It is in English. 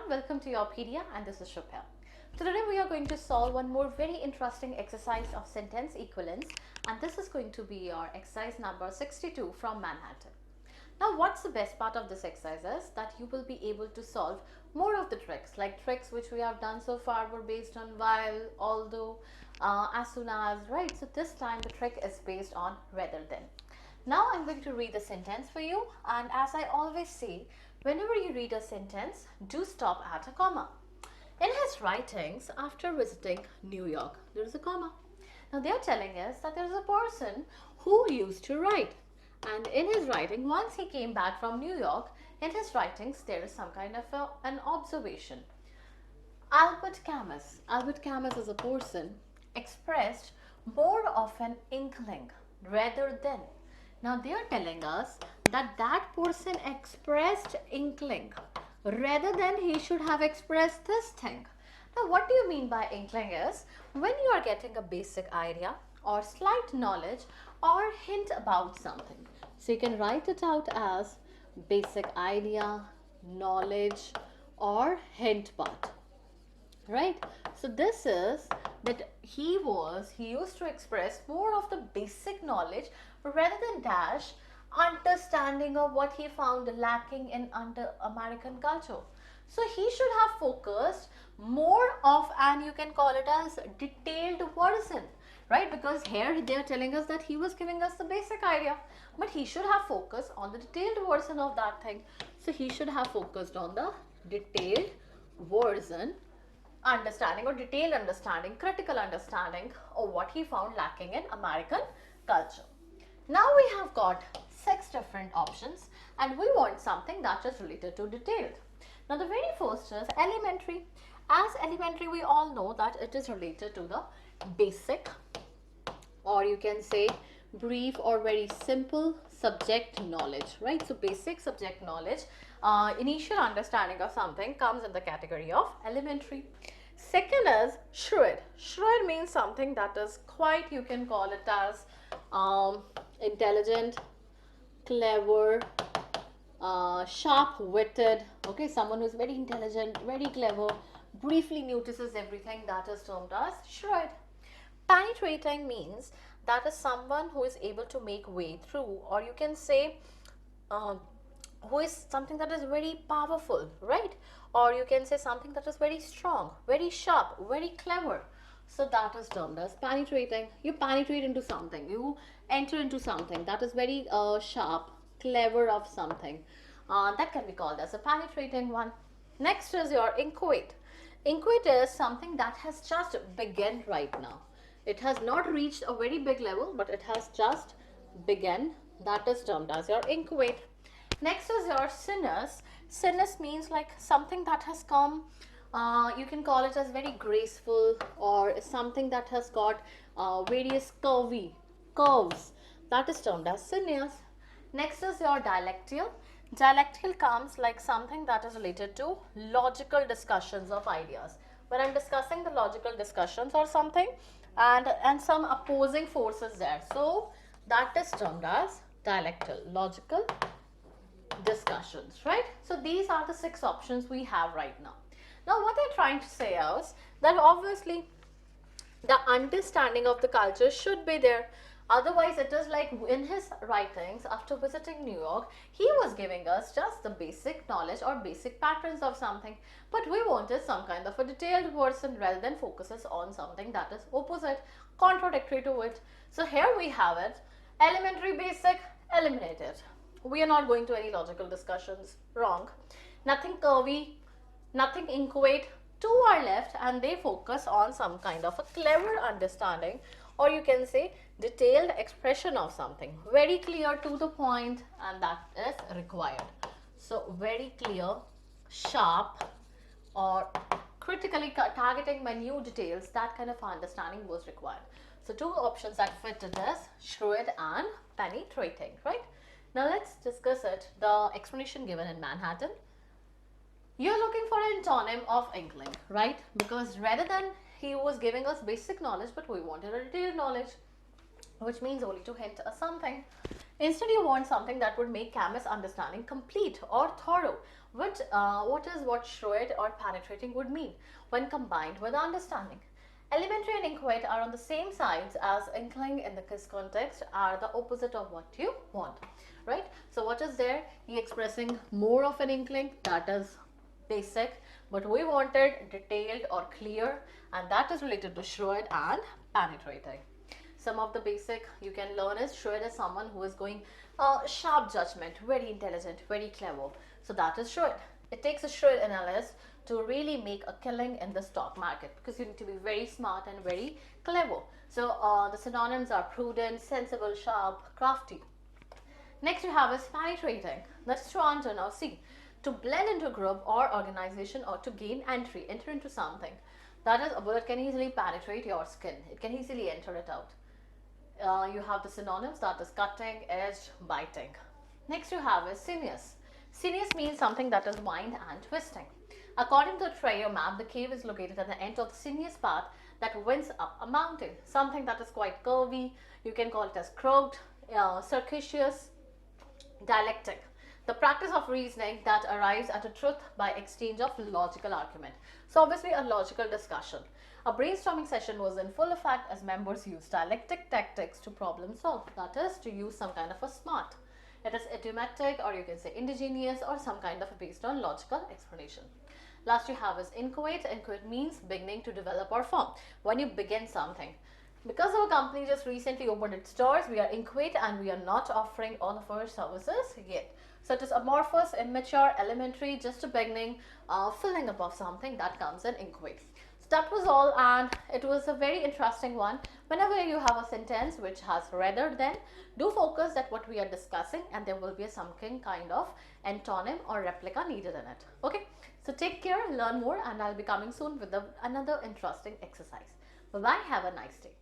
welcome to Yourpedia and this is Shubha. So today we are going to solve one more very interesting exercise of sentence equivalence, and this is going to be your exercise number 62 from Manhattan. Now what's the best part of this exercise is that you will be able to solve more of the tricks, like tricks which we have done so far were based on while, although, as soon as, right? So this time the trick is based on rather than. Now I'm going to read the sentence for you, and as I always say, whenever you read a sentence, do stop at a comma. In his writings after visiting New York, there is a comma. Now they are telling us that there is a person who used to write, and in his writing, once he came back from New York, in his writings there is some kind of an observation. Albert Camus is a person expressed more of an inkling rather than. Now they are telling us that that person expressed inkling rather than he should have expressed this thing. Now what do you mean by inkling is when you are getting a basic idea or slight knowledge or hint about something. So you can write it out as basic idea, knowledge or hint part. Right? So this is that he used to express more of the basic knowledge rather than dash understanding of what he found lacking in under American culture. So he should have focused more of, and you can call it as detailed version, right? Because here they are telling us that he was giving us the basic idea, but he should have focused on the detailed version of that thing. So he should have focused on the detailed version understanding or detailed understanding, critical understanding of what he found lacking in American culture. Now we have got 6 different options and we want something that is related to detailed. Now the very first is elementary. As elementary we all know that it is related to the basic, or you can say brief or very simple subject knowledge, right? So basic subject knowledge, initial understanding of something comes in the category of elementary. Second is shrewd. Shrewd means something that is quite, you can call it as intelligent, clever, sharp-witted, okay, someone who is very intelligent, very clever, briefly notices everything, that is termed as shrewd. Penetrating means that is someone who is able to make way through, or you can say who is something that is very powerful, right? Or you can say something that is very strong, very sharp, very clever. So that is termed as penetrating. You penetrate into something, you enter into something that is very sharp, clever of something. That can be called as a penetrating one. Next is your inchoate. Inchoate is something that has just begun right now. It has not reached a very big level, but it has just begun. That is termed as your inchoate. Next is your sinus. Sinus means like something that has come, you can call it as very graceful, or something that has got various curves. That is termed as sinus. Next is your dialectical. Dialectical comes like something that is related to logical discussions of ideas. When I'm discussing the logical discussions or something, and some opposing forces there. So that is termed as dialectical, logical discussions, right? So these are the 6 options we have right now. Now what they're trying to say is that obviously the understanding of the culture should be there. Otherwise it is like in his writings after visiting New York, he was giving us just the basic knowledge or basic patterns of something, but we wanted some kind of a detailed version rather than focuses on something that is opposite, contradictory to it. So here we have it, elementary, basic, eliminated. We are not going to any logical discussions, wrong. Nothing curvy, nothing inchoate, 2 are left and they focus on some kind of a clever understanding, or you can say detailed expression of something, very clear to the point, and that is required. So very clear, sharp, or critically targeting minute details, that kind of understanding was required. So 2 options that fit it is shrewd and penetrating, right? Now let's discuss it, the explanation given in Manhattan. You're looking for an antonym of inkling, right? Because rather than he was giving us basic knowledge, but we wanted a detailed knowledge, which means only to hint at something. Instead, you want something that would make chemist understanding complete or thorough. What shrewd or penetrating would mean when combined with understanding. Elementary and inchoate are on the same sides as inkling in this context are the opposite of what you want, right? So what is there? He expressing more of an inkling, that is basic, but we wanted detailed or clear, and that is related to shrewd and penetrating. Some of the basic you can learn is shrewd is someone who is going sharp judgment, very intelligent, very clever. So that is shrewd. It takes a shrewd analyst to really make a killing in the stock market because you need to be very smart and very clever. So the synonyms are prudent, sensible, sharp, crafty. Next you have is penetrating. That's to enter. Now see, to blend into a group or organization or to gain entry, enter into something. That is, a bullet can easily penetrate your skin. It can easily enter it out. You have the synonyms, that is cutting, edge, biting. Next you have is sinuous. Sinuous means something that is wind and twisting. According to the Treyer map, the cave is located at the end of the sinuous path that winds up a mountain. Something that is quite curvy. You can call it as crooked, circuitous, dialectic. The practice of reasoning that arrives at a truth by exchange of logical argument. So obviously a logical discussion. A brainstorming session was in full effect as members used dialectic tactics to problem solve. That is, to use some kind of a smart. It is idiomatic, or you can say indigenous, or some kind of based on logical explanation. Last you have is inchoate. Inchoate means beginning to develop or form. When you begin something. Because our company just recently opened its doors, we are inchoate and we are not offering all of our services yet. So it is amorphous, immature, elementary, just a beginning, filling up of something that comes in inchoate. So that was all, and it was a very interesting one. Whenever you have a sentence which has rather than, do focus at what we are discussing, and there will be something kind of antonym or replica needed in it. Okay, so take care, learn more, and I'll be coming soon with another interesting exercise. Bye bye, have a nice day.